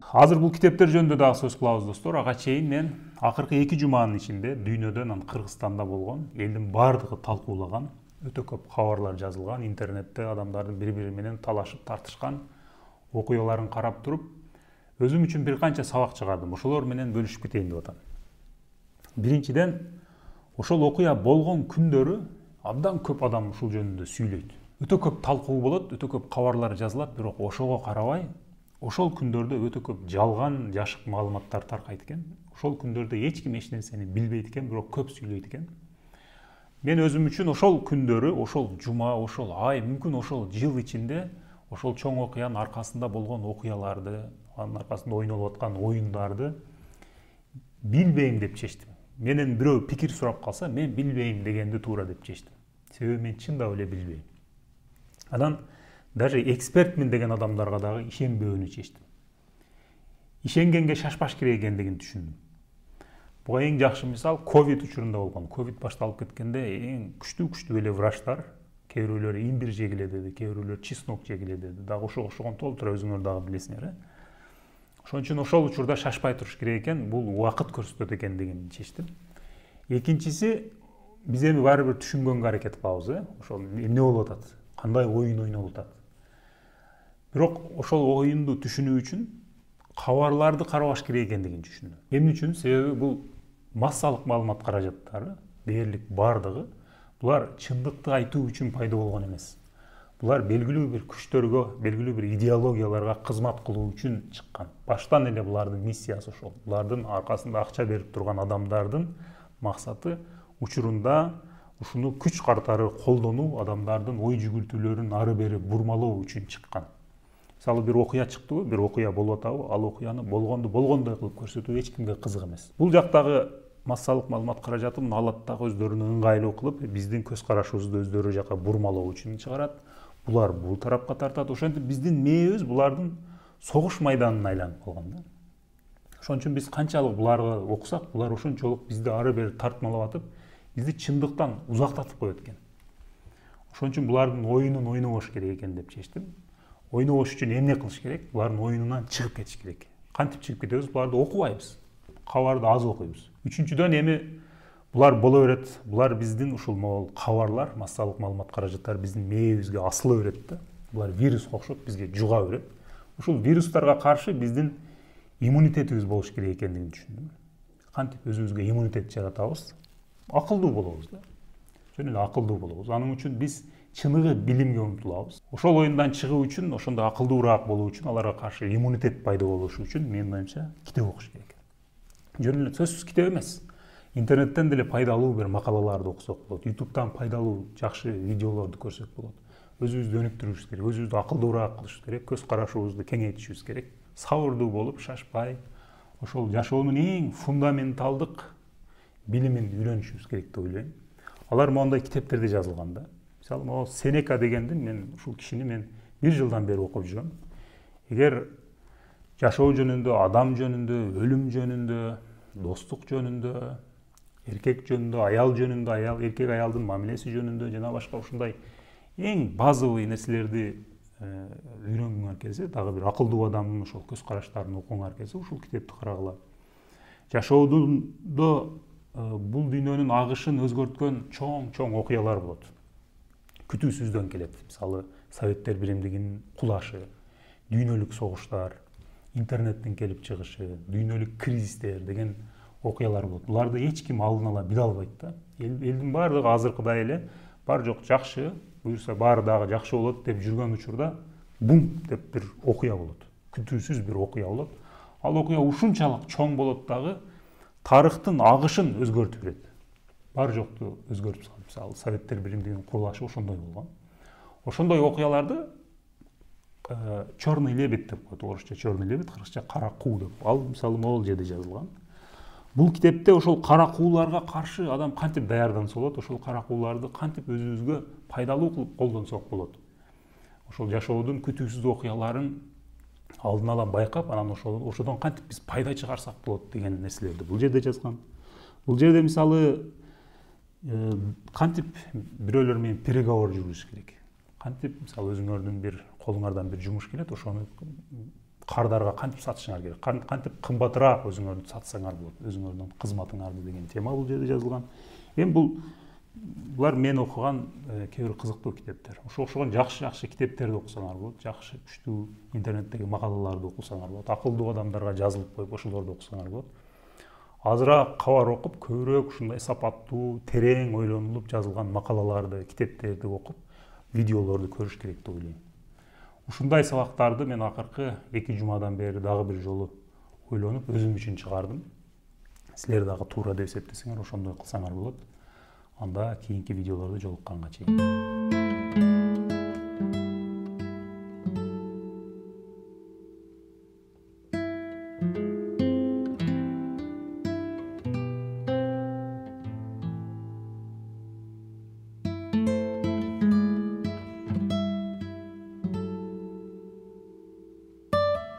Азыр бул китептер жөнүндө дагы сөз кылабыз достор. Ага чейин мен акыркы 2 жуманын ичинде дүйнөдөн, Кыргызстанда болгон, элдин баардыгы талкуулаган, өтө көп кабарлар жазылган, интернетте адамдардын бири-бири менен талашып тартышкан окуяларын карап туруп, өзүм үчүн бир канча сабак чыгардым. Ошолор менен бөлүшүп кетейин деп атам. Биринчиден, ошол окуя болгон күндөрү абдан көп адам ушул жөнүндө сүйлөйт. Өтө көп талкуу болот, өтө көп кабарлар жазылат, бирок ошого карабай, ошол күндөрдө өтө көп жалган, жашык маалыматтар таркайт экен. Ошол күндөрдө эч ким эч нерсени билбейт экен, бирок көп сүйлөйт экен. Мен өзүм үчүн ошол күндөрү, ошол жума, ошол ай, мүмкүн ошол жыл ичинде ошол чоң окуянын аркасында болгон окуяларды, анын аркасында ойнолуп аткан оюндарды билбейм деп чечтим. Менен бирөө пикир сурап калса, мен билбейм дегенди туура деп чечтим. Себеби мен чындап эле билбейм. Анан даже экспертмин деген адамдарга дагы ишенбөөнү чечтим. Ишенгенге шашпаш керек экендигин түшүндүм. Буга эң жакшы мисал ковид учурунда болгон. Ковид башталып кеткенде эң күчтүү эле врачтар, кээ бирөөлөр имбир жегиле деди, кээ бирөөлөр чеснок жегиле деди. Дагы ошого окшогон толтура өзүңөр дагы билесиңер. Ошон үчүн ошол учурда шашпай туруш керек экен, бул убакыт көрсөтөт экендигин чечтим. Экинчиси, биз эми баары бир түшүнгөнгө аракет кылабыз, ошол эмне болуп атат, кандай оюн ойнолуп атат. Бирок ошол оюнду түшүнүү үчүн кабарларды карабаш керек экендигин түшүндүм. Эмне үчүн? Себеби бул массалык маалымат каражаттары дээрлик баардыгы булар чындыкты айтуу үчүн пайда болгон эмес. Булар белгилүү бир күчтөргө, белгилүү бир идеологияларга кызмат кылуу үчүн чыккан. Баштан эле булардын миссиясы ошол. Булардын аркасында акча берип турган адамдардын максаты учурунда ушуну күч катары колдонуу, адамдардын ой жүгүртүүлөрүн ары бери бурмалоо үчүн чыккан. Мисалы бир окуя чыктыбы, бир окуя болуп атабы, ал окуяны болгондой кылып көрсөтүү эч кимге кызык эмес. Бул жактагы массалык маалымат каражатын алат дагы өздөрүнө ыңгайлуу кылып, биздин көз карашыбызды өздөрү жака бурмалоо үчүн чыгарат. Булар бул тарапка тартат. Ошентип биздин мээбиз булардын согуш майданына айланып калган да. Ошон үчүн биз канчалык буларга окусак, булар ошончолук бизди ары бери тартмалап атып, бизди чындыктан узактатып коет экен. Ошон үчүн булардын оюнун ойнобош керек экен деп чечтим. Ойнобош үчүн эмне кылыш керек? Булардын оюнунан чыгып кетиш керек. Кантип чыгып кетебиз? Буларды окубайбыз. Кабарды аз окуйбуз. Үчүнчүдөн эми булар боло берет. Булар биздин ушул могул кабарлар, массалык маалымат каражаттары биздин мээбизге асыла берет да. Булар вируско окшоп бизге жуга берет. Ушул вирустарга каршы биздин иммунитетибиз болуш керек экендигин түшүндүм. Кантип өзүбүзгө иммунитет жаратабыз? Акылдуу болобуз да. Жөн эле акылдуу болобуз. Анын үчүн биз чыныгы билимге умтулабыз. Ошол оюндан чыгуу үчүн, ошондой акылдуураак болуу үчүн, аларга каршы иммунитет пайда болушу үчүн менин оюмча китеп окуш керек. Жөн эле сөзсүз китеп эмес. Интернеттен деле пайдалуу бир макалаларды окусак болот. YouTube'дан пайдалуу жакшы видеолорду көрсөк болот. Өзүбүздү өнүктүрүшүбүз керек, өзүбүздү акылдуураак кылышыбыз керек, көз карашыбызды кеңейтишибиз керек. Сабырдуу болуп, шашпай, ошол жашоонун эң фундаменталдык билимин үйрөнүшүбүз керек деп ойлойм. Алар моундай китептерде жазылган да. Мисалы, могу Сенека дегендин мен ушул кишини мен 1 жылдан бери окуп жүрөм. Эгер жашоо жөнүндө, адам жөнүндө, өлүм жөнүндө, достук жөнүндө, эркек жөнүндө, аял жөнүндө, эркек аялдын мамилеси жөнүндө жана башка ушундай эң базовый нерселерди үйрөнгүңөр келсе, дагы бир акылдуу адамдын ошол көз караштарын окуңар келсе, ушул китепти карагыла. Жашоодо бул дүйнөнүн агышын өзгөрткөн чоң окуялар болот. Күтүүсүздөн келет. Мисалы, Советтер Биримдигинин кулашы, дүйнөлүк согуштар, интернеттин келип чыгышы, дүйнөлүк кризистер деген окуялар болот. Буларды эч ким алдын ала биле албайт да. Элдин баардыгы азыркыдай эле бар жок жакшы, буюрса баары дагы жакшы болот деп жүргөн учурда бум деп бир окуя болот. Күтүүсүз бир окуя болот. Ал окуя ушунчалык чоң болот дагы тарыхтын агышын өзгөртүп берет. Бар жокту өзгөртүп салат. Мисалы, Советтер Биримдигинин курулушу ошондой болгон. Ошондой окуяларды черный лебедь деп коет. Орусча черный лебедь, кыргызча кара куу деп. Ал мисалы могул жерде жазылган. Бул китепте ошол кара кууларга каршы адам кантип даярданса болот, ошол кара кууларды кантип өзүбүзгө пайдалуу кылып колдонсок болот. Ошол жашоодун күтүүсүз окуяларын алдын ала байкап, анан ошодон кантип биз пайда чыгарсак болот деген нерселерди бул жерде жазган. Бул жерде мисалы кантип бирөөлөр менен переговор жүргүзүш керек. Кантип мисалы өзүңөрдүн бир колуңардан бир жумуш келет, ошону кардарга кантип сатышыңар керек, кантип кымбатыраак өзүңөрдү сатсаңар болот, өзүңөрдүн кызматыңарды деген тема бул жерде жазылган. Эми булар мен окуган кээ бир кызыктуу китептер. Ошого окшогон жакшы китептерди окусаңар болот, жакшы күчтүү интернеттеги макалаларды окусаңар болот, акылдуу адамдарга жазылып коюп ошолорду окусаңар болот. Азыраак кабар окуп, көбүрөөк ушундай сапаттуу, терең ойлонулуп жазылган макалаларды, китептерди окуп, видеолорду көрүш керек деп ойлойм. Ушундай сабактарды мен акыркы 2 жумадан бери дагы бир жолу ойлонуп, өзүм үчүн чыгардым. Силер дагы туура деп эсептесеңер, ошондой кылсаңар болот. Анда кийинки видеолордо жолукканга чейин.